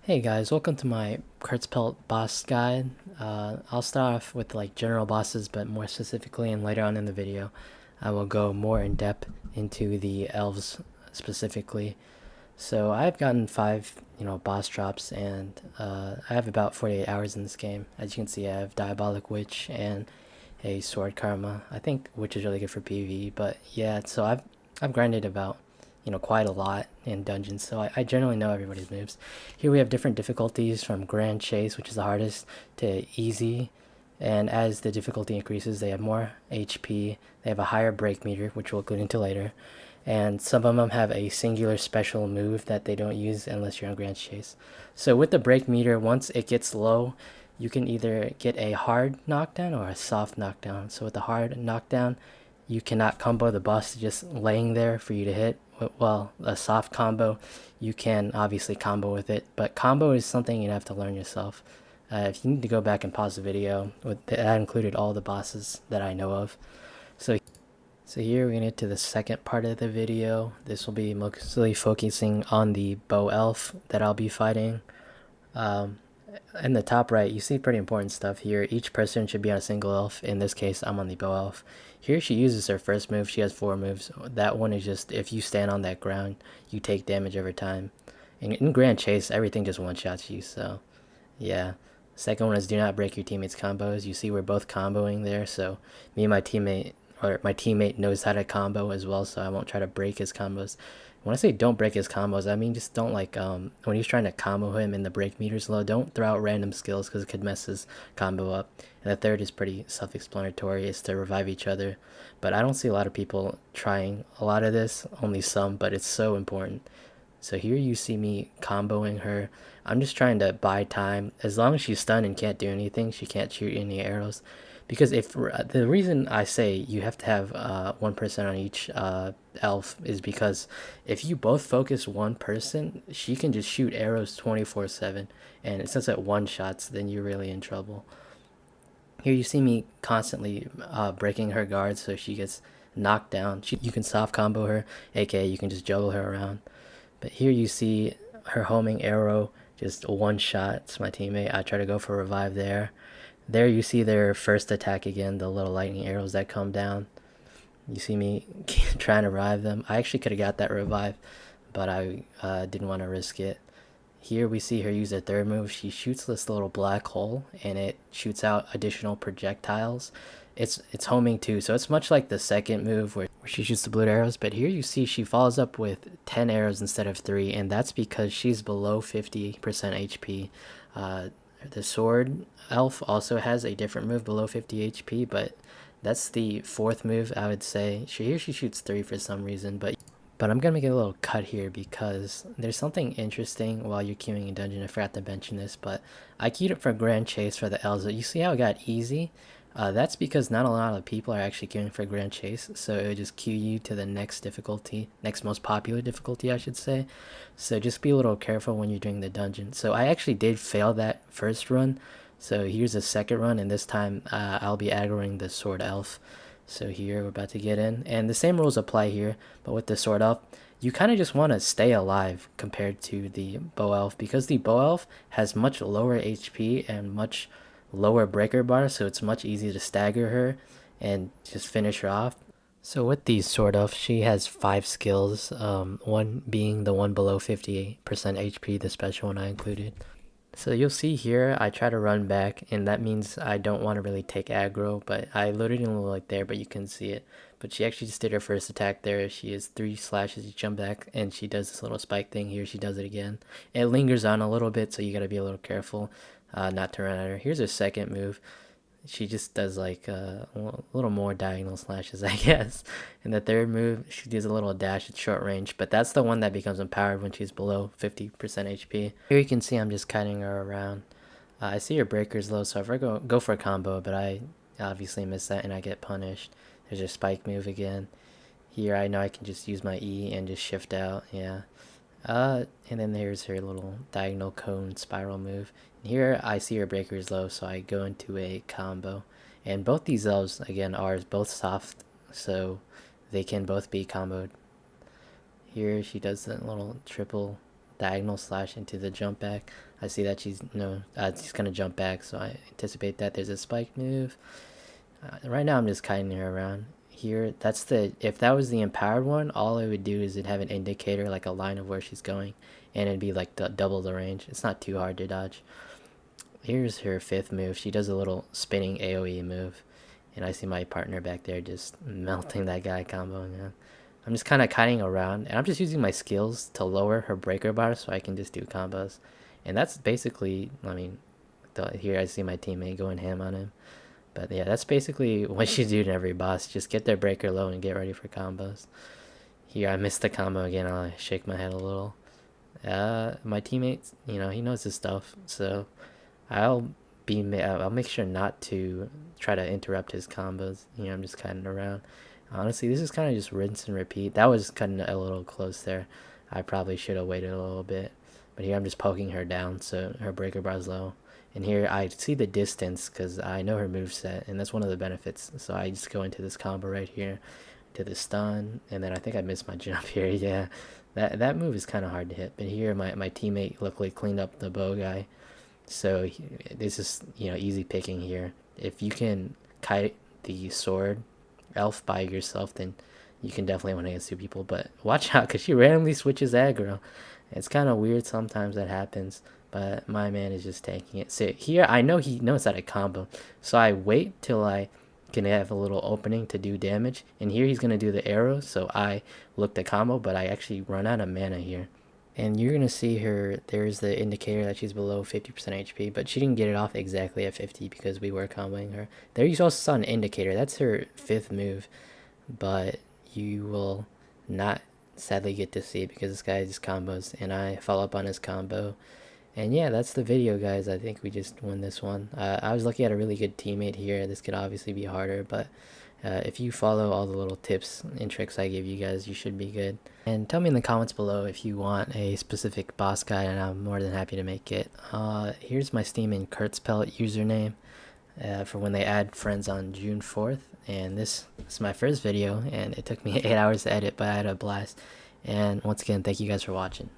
Hey guys, welcome to my Kurtzpel boss guide. I'll start off with like general bosses, but more specifically, and later on in the video, I will go more in depth into the elves specifically. So I've gotten five, boss drops, and I have about 48 hours in this game. As you can see, I have Diabolic Witch and a Sword Karma. I think Witch is really good for PvE, but yeah, so I've grinded about quite a lot in dungeons, so I generally know everybody's moves. Here we have different difficulties from Grand Chase, which is the hardest, to easy, and as the difficulty increases, they have more HP, they have a higher break meter, which we'll get into later, and some of them have a singular special move that they don't use unless you're on Grand Chase. So with the break meter, once it gets low, you can either get a hard knockdown or a soft knockdown. So with the hard knockdown, you cannot combo the boss just laying there for you to hit. Well, a soft combo, you can obviously combo with it, but combo is something you have to learn yourself. If you need to go back and pause the video, that included all the bosses that I know of. So here we're gonna get to the second part of the video. This will be mostly focusing on the bow elf that I'll be fighting. Um, in the top right, you see pretty important stuff here. Each person should be on a single elf. In this case, I'm on the bow elf. Here she uses her first move. She has 4 moves. That one is just if you stand on that ground, you take damage over time. In Grand Chase, everything just one-shots you, so yeah. Second one is do not break your teammates' combos. You see we're both comboing there, so me and my teammate knows how to combo as well, so I won't try to break his combos. When I say don't break his combos, I mean just don't when he's trying to combo him and the break meter's low, don't throw out random skills because it could mess his combo up. And the third is pretty self-explanatory, is to revive each other. But I don't see a lot of people trying a lot of this, only some, but it's so important. So here you see me comboing her. I'm just trying to buy time. As long as she's stunned and can't do anything, she can't shoot any arrows. Because if the reason I say you have to have 1% on each elf is because if you both focus one person, she can just shoot arrows 24/7, and since it one shots, then you're really in trouble. Here you see me constantly breaking her guard so she gets knocked down. You can soft combo her, aka you can just juggle her around. But here you see her homing arrow, just one shot. It's my teammate. I try to go for a revive there. There you see their first attack again, the little lightning arrows that come down. You see me trying to revive them. I actually could have got that revive, but I didn't want to risk it. Here we see her use her third move. She shoots this little black hole, and it shoots out additional projectiles. It's homing too, so it's much like the second move where she shoots the blue arrows. But here you see she follows up with 10 arrows instead of 3, and that's because she's below 50% HP. The sword elf also has a different move below 50 HP, but that's the fourth move, I would say. Here she shoots 3 for some reason, but I'm gonna make a little cut here because there's something interesting while you're queuing in dungeon. I forgot to mention this, but I queued it for Grand Chase for the Elves. You see how it got easy? That's because not a lot of people are actually queuing for Grand Chase, so it would just queue you to the next difficulty, next most popular difficulty, I should say. So just be a little careful when you're doing the dungeon. So I actually did fail that first run, so here's the second run, and this time I'll be aggroing the Sword Elf. So here we're about to get in, and the same rules apply here, but with the Sword Elf, you kind of just want to stay alive compared to the Bow Elf, because the Bow Elf has much lower HP and much lower breaker bar, so it's much easier to stagger her and just finish her off. So with these Sword Elf, she has 5 skills, one being the one below 50% HP, the special one I included. So you'll see here, I try to run back, and that means I don't want to really take aggro, but I loaded in a little like there, but you can see it. But she actually just did her first attack there. She has 3 slashes, you jump back, and she does this little spike thing here. She does it again. It lingers on a little bit, so you gotta be a little careful not to run at her. Here's her second move. She just does like a little more diagonal slashes, I guess. And the third move, she does a little dash at short range, but that's the one that becomes empowered when she's below 50% HP. Here you can see I'm just cutting her around. I see her breaker's low, so if I go for a combo, but I obviously miss that and I get punished. There's her spike move again. Here I know I can just use my E and just shift out, yeah. And then there's her little diagonal cone spiral move. Here I see her breaker is low, so I go into a combo. And both these elves, again, are both soft, so they can both be comboed. Here she does that little triple diagonal slash into the jump back. I see that she's she's gonna jump back, so I anticipate that there's a spike move. Right now I'm just kiting her around. Here, that's the, if that was the empowered one, all it would do is it'd have an indicator, like a line of where she's going, and it'd be like double the range. It's not too hard to dodge. Here's her 5th move. She does a little spinning AoE move, and I see my partner back there just melting that guy, comboing him. I'm just kind of kiting around, and I'm just using my skills to lower her breaker bar so I can just do combos. And that's basically, I mean, here I see my teammate going ham on him. But yeah, that's basically what you do to every boss. Just get their breaker low and get ready for combos. Here, I missed the combo again. I'll shake my head a little. My teammate, he knows his stuff. So I'll make sure not to try to interrupt his combos. I'm just cutting around. Honestly, this is kind of just rinse and repeat. That was cutting a little close there. I probably should have waited a little bit. But here I'm just poking her down so her breaker bar's low. And here I see the distance because I know her moveset, and that's one of the benefits. So I just go into this combo right here to the stun, and then I think I missed my jump here. Yeah, that move is kind of hard to hit. But here my teammate luckily cleaned up the bow guy. So this is, easy picking here. If you can kite the sword elf by yourself, then you can definitely win against 2 people. But watch out because she randomly switches aggro. It's kind of weird sometimes that happens. But my man is just tanking it. So here, I know he knows how to combo. So I wait till I can have a little opening to do damage. And here he's going to do the arrow. So I look to combo, but I actually run out of mana here. And you're going to see her, there's the indicator that she's below 50% HP. But she didn't get it off exactly at 50 because we were comboing her. There you also saw an indicator. That's her 5th move. But you will not sadly get to see it because this guy just combos. And I follow up on his combo. And yeah, that's the video, guys. I think we just won this one. I was lucky I had a really good teammate here. This could obviously be harder, but if you follow all the little tips and tricks I give you guys, you should be good. And tell me in the comments below if you want a specific boss guide, and I'm more than happy to make it. Here's my Steam and Kurtzpel username for when they add friends on June 4th. And this is my first video, and it took me 8 hours to edit, but I had a blast. And once again, thank you guys for watching.